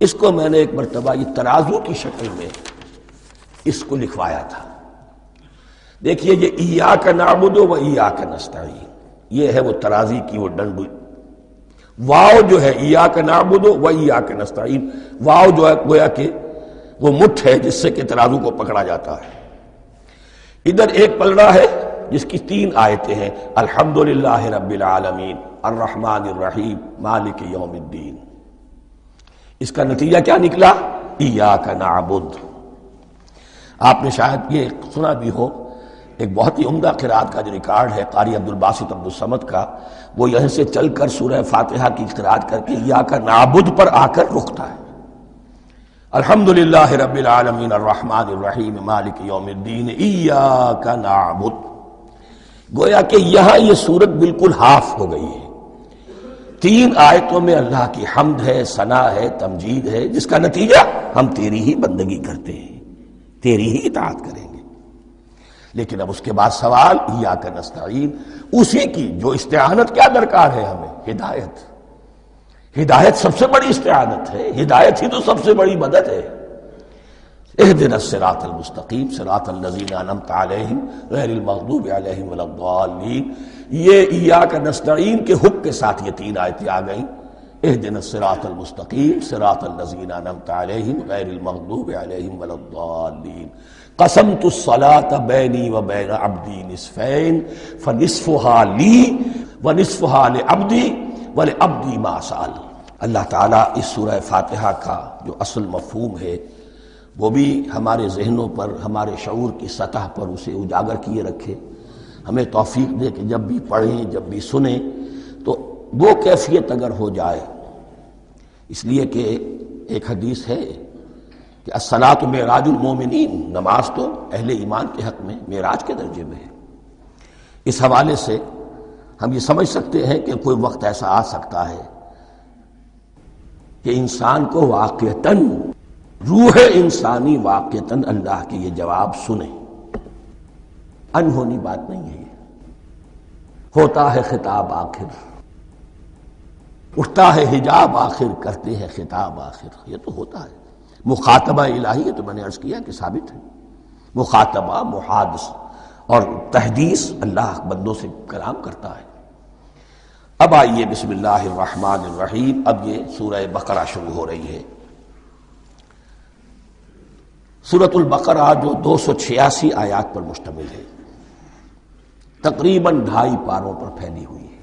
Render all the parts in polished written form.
اس کو میں نے ایک مرتبہ یہ ترازو کی شکل میں اس کو لکھوایا تھا. دیکھیے یہ ایاک نعبد و ایاک نستعین، یہ ہے وہ ترازی کی وہ ڈنڈ. واو جو ہے ایاک نعبد و ایاک نستعین، واو جو ہے گویا کہ وہ مٹھ ہے جس سے کہ ترازو کو پکڑا جاتا ہے. ادھر ایک پلڑا ہے جس کی 3 آیتیں ہیں، الحمدللہ رب العالمین الرحمن الرحیم مالک یوم الدین. اس کا نتیجہ کیا نکلا؟ ایاک نعبد. آپ نے شاید یہ سنا بھی ہو، ایک بہت ہی عمدہ قرات کا جو ریکارڈ ہے قاری عبدالباسط عبدالصمد کا، وہ یہیں سے چل کر سورہ فاتحہ کی قرات کر کے ایاک نعبد پر آ کر رکتا ہے. الحمدللہ رب العالمین الرحمن الرحیم مالک یوم الدین ایاک نعبد. گویا کہ یہاں یہ صورت بالکل ہاف ہو گئی ہے. 3 آیتوں میں اللہ کی حمد ہے، ثنا ہے، تمجید ہے، جس کا نتیجہ ہم تیری ہی بندگی کرتے ہیں، تیری ہی اطاعت کریں گے. لیکن اب اس کے بعد سوال ایاک نستعین، اسی کی جو استعانت کیا درکار ہے ہمیں؟ ہدایت. ہدایت سب سے بڑی استعانت ہے، ہدایت ہی تو سب سے بڑی مدد ہے. اہدنا الصراط المستقیم صراط الذین انعمت علیہم غیر المغضوب علیہم ولا الضالین. یہ ایاک نستعین کے حکم کے ساتھ یہ 3 آیتیں آ گئیں. اہدنا الصراط المستقیم صراط الذین انعمت علیہم غیر المغضوب علیہم ولا الضالین. قسمت الصلاۃ بینی و بین عبدی نصفین فنصفها لی ونصفها لعبدی ولعبدی ما سأل. اللہ تعالیٰ اس سورہ فاتحہ کا جو اصل مفہوم ہے وہ بھی ہمارے ذہنوں پر، ہمارے شعور کی سطح پر اسے اجاگر کیے رکھے. ہمیں توفیق دے کہ جب بھی پڑھیں، جب بھی سنیں تو وہ کیفیت اگر ہو جائے. اس لیے کہ ایک حدیث ہے کہ الصلاۃ معراج المومنین، نماز تو اہل ایمان کے حق میں معراج کے درجے میں ہے. اس حوالے سے ہم یہ سمجھ سکتے ہیں کہ کوئی وقت ایسا آ سکتا ہے کہ انسان کو واقعتاً، روح انسانی واقعتاً اللہ کے یہ جواب سنے. انہونی بات نہیں ہے. ہوتا ہے خطاب آخر، اٹھتا ہے حجاب آخر، کرتے ہیں خطاب آخر. یہ تو ہوتا ہے. مخاطبہ الہی ہے تو میں نے عرض کیا کہ ثابت ہے. مخاطبہ، محادث اور تحدیث، اللہ بندوں سے کلام کرتا ہے. اب آئیے بسم اللہ الرحمن الرحیم. اب یہ سورہ بقرہ شروع ہو رہی ہے. سورۃ البقرہ جو 286 آیات پر مشتمل ہے، تقریباً 2.5 پاروں پر پھیلی ہوئی ہے.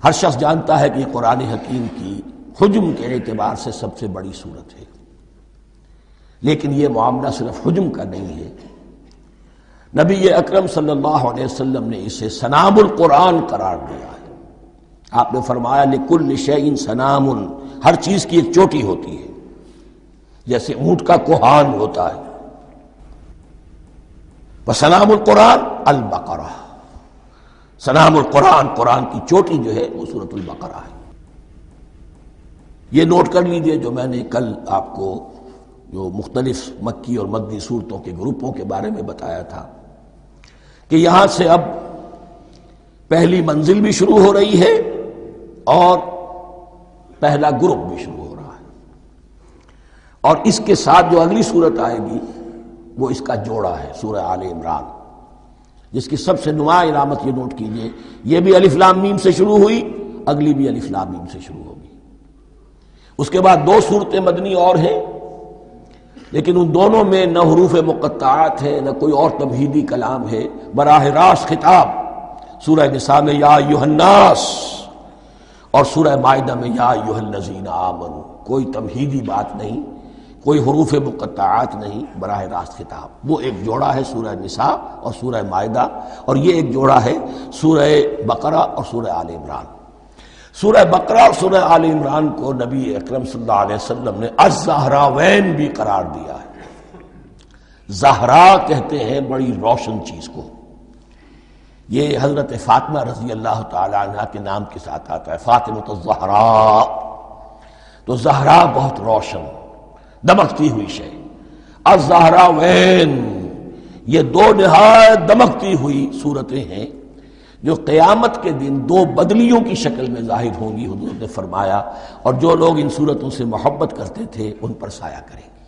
ہر شخص جانتا ہے کہ یہ قرآن حکیم کی حجم کے اعتبار سے سب سے بڑی سورت ہے. لیکن یہ معاملہ صرف حجم کا نہیں ہے. نبی اکرم صلی اللہ علیہ وسلم نے اسے سنام القرآن قرار دیا ہے. آپ نے فرمایا لکل شیء سنام، ہر چیز کی ایک چوٹی ہوتی ہے. جیسے اونٹ کا کوہان ہوتا ہے. وسلام القرآن البقرہ، سلام القرآن، قرآن کی چوٹی جو ہے وہ سورۃ البقرہ ہے. یہ نوٹ کر لیجئے جو میں نے کل آپ کو جو مختلف مکی اور مدنی صورتوں کے گروپوں کے بارے میں بتایا تھا کہ یہاں سے اب پہلی منزل بھی شروع ہو رہی ہے اور پہلا گروپ بھی شروع ہو رہا ہے. اور اس کے ساتھ جو اگلی صورت آئے گی وہ اس کا جوڑا ہے، سورہ آل عمران، جس کی سب سے نمایاں علامت یہ نوٹ کیجئے، یہ بھی الف لام میم سے شروع ہوئی، اگلی بھی الف لام میم سے شروع ہوگی. اس کے بعد 2 صورتیں مدنی اور ہیں، لیکن ان دونوں میں نہ حروف مقطعات ہے، نہ کوئی اور تمہیدی کلام ہے. براہ راست خطاب سورہ نساء میں یا ایھا الناس اور سورہ مائدہ میں یا ایھا الذین آمنوا. کوئی تمہیدی بات نہیں، کوئی حروف مقطعات نہیں، براہ راست خطاب. وہ ایک جوڑا ہے سورہ نساء اور سورہ مائدہ، اور یہ ایک جوڑا ہے سورہ بقرہ اور سورہ آل عمران. سورہ بقرہ اور سورہ آل عمران کو نبی اکرم صلی اللہ علیہ وسلم نے الزہراوین بھی قرار دیا ہے. زہرا کہتے ہیں بڑی روشن چیز کو. یہ حضرت فاطمہ رضی اللہ تعالی عنہا کے نام کے ساتھ آتا ہے، فاطمۃ الزہراء. تو زہرا بہت روشن، دمکتی ہوئی شے. الزہراوین، یہ 2 نہایت دمکتی ہوئی صورتیں ہیں جو قیامت کے دن دو بدلیوں کی شکل میں ظاہر ہوں گی، حضور نے فرمایا، اور جو لوگ ان صورتوں سے محبت کرتے تھے ان پر سایہ کریں گے۔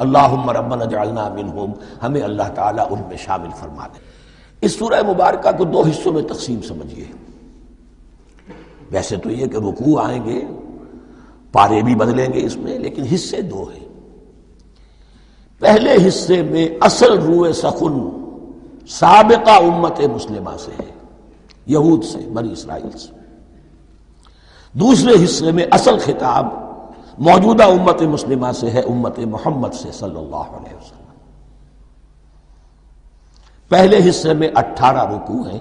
اللہم ربنا اجعلنا منہم، ہمیں اللہ تعالیٰ ان میں شامل فرما دے۔ اس سورہ مبارکہ کو دو حصوں میں تقسیم سمجھیے۔ ویسے تو یہ کہ رکوع آئیں گے، پارے بھی بدلیں گے اس میں، لیکن حصے دو ہیں۔ پہلے حصے میں اصل روح سخن سابقہ امت مسلمہ سے ہے، یہود سے، بنی اسرائیل سے۔ دوسرے حصے میں اصل خطاب موجودہ امت مسلمہ سے ہے، امت محمد سے صلی اللہ علیہ وسلم۔ پہلے حصے میں 18 رکوع ہیں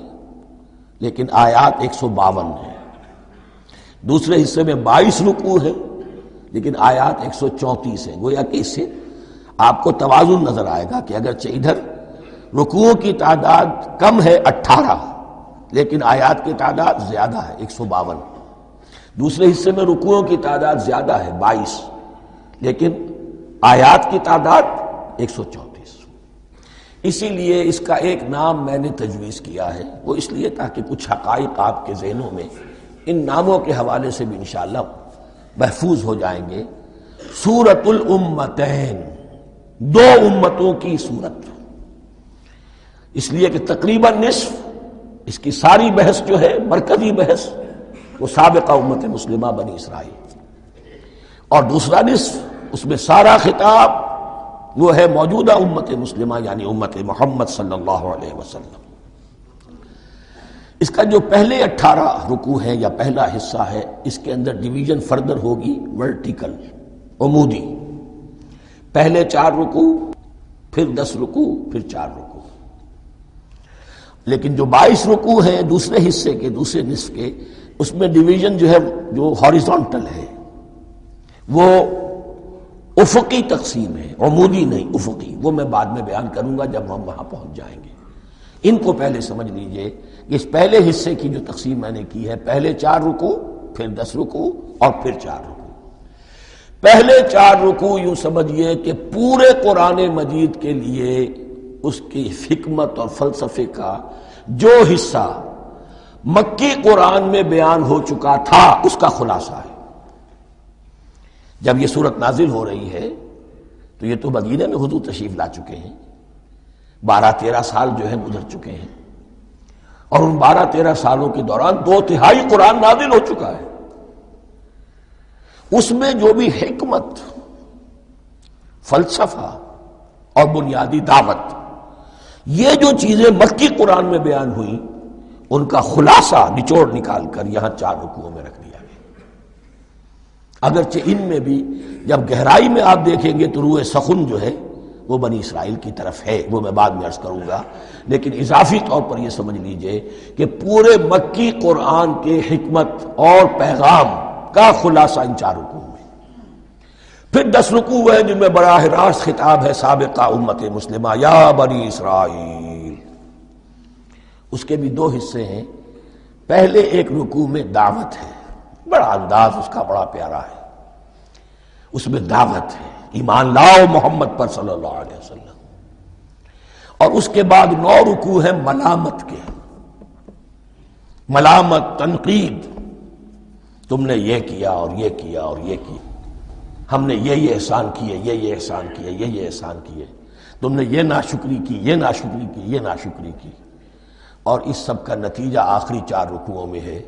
لیکن آیات 152 ہیں۔ دوسرے حصے میں 22 رکوع ہیں لیکن آیات 134 ہیں۔ گویا کہ اس سے آپ کو توازن نظر آئے گا کہ اگرچہ ادھر رکوعوں کی تعداد کم ہے 18 لیکن آیات کی تعداد زیادہ ہے 152۔ دوسرے حصے میں رکوعوں کی تعداد زیادہ ہے 22 لیکن آیات کی تعداد 134۔ اسی لیے اس کا ایک نام میں نے تجویز کیا ہے، وہ اس لیے تاکہ کچھ حقائق آپ کے ذہنوں میں ان ناموں کے حوالے سے بھی انشاءاللہ محفوظ ہو جائیں گے۔ سورۃ الامتین، دو امتوں کی صورت، اس لیے کہ تقریباً نصف اس کی ساری بحث جو ہے، مرکزی بحث، وہ سابقہ امت مسلمہ بنی اسرائیل، اور دوسرا نصف اس میں سارا خطاب وہ ہے موجودہ امت مسلمہ یعنی امت محمد صلی اللہ علیہ وسلم۔ اس کا جو پہلے 18 رکوع ہے یا پہلا حصہ ہے، اس کے اندر ڈویژن فردر ہوگی ورٹیکل، عمودی۔ پہلے 4 رکوع، پھر 10 رکوع، پھر 4 رکوع۔ لیکن جو 22 رکوع ہیں دوسرے حصے کے، دوسرے نصف کے، اس میں ڈویژن جو ہے جو ہاریزونٹل ہے، وہ افقی تقسیم ہے، عمودی نہیں، افقی۔ وہ میں بعد میں بیان کروں گا جب ہم وہاں پہنچ جائیں گے۔ ان کو پہلے سمجھ لیجئے کہ اس پہلے حصے کی جو تقسیم میں نے کی ہے، پہلے 4 رکوع، پھر 10 رکوع اور پھر 4 رکوع۔ پہلے 4 رکوع یوں سمجھیے کہ پورے قرآن مجید کے لیے اس کی حکمت اور فلسفے کا جو حصہ مکی قرآن میں بیان ہو چکا تھا اس کا خلاصہ ہے۔ جب یہ صورت نازل ہو رہی ہے تو یہ تو مدینہ میں حضور تشریف لا چکے ہیں، 12-13 سال جو ہے گزر چکے ہیں، اور ان 12-13 سالوں کے دوران 2/3 قرآن نازل ہو چکا ہے۔ اس میں جو بھی حکمت، فلسفہ اور بنیادی دعوت، یہ جو چیزیں مکی قرآن میں بیان ہوئیں، ان کا خلاصہ نچوڑ نکال کر یہاں 4 رکوعوں میں رکھ دیا گیا۔ اگرچہ ان میں بھی جب گہرائی میں آپ دیکھیں گے تو روح سخن جو ہے وہ بنی اسرائیل کی طرف ہے، وہ میں بعد میں عرض کروں گا، لیکن اضافی طور پر یہ سمجھ لیجئے کہ پورے مکی قرآن کے حکمت اور پیغام کا خلاصہ ان 4 رکوعوں میں۔ پھر 10 رکوع ہے جن میں براہ راست خطاب ہے سابقہ امت مسلمہ، یا بنی اسرائیل۔ اس کے بھی 2 حصے ہیں۔ پہلے ایک رکوع میں دعوت ہے، بڑا انداز اس کا بڑا پیارا ہے، اس میں دعوت ہے، ایمان لاؤ محمد پر صلی اللہ علیہ وسلم۔ اور اس کے بعد 9 رکوع ہیں ملامت کے، ملامت، تنقید، تم نے یہ کیا اور یہ کیا اور یہ کیا، ہم نے یہ احسان کیے، یہ احسان کیے، یہ احسان کیے، تم نے یہ ناشکری کی، یہ ناشکری کی، یہ ناشکری کی۔ اور اس سب کا نتیجہ آخری 4 رکوعوں میں ہے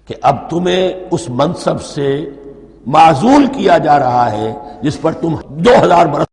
کہ اب تمہیں اس منصب سے معزول کیا جا رہا ہے جس پر تم 2000 برس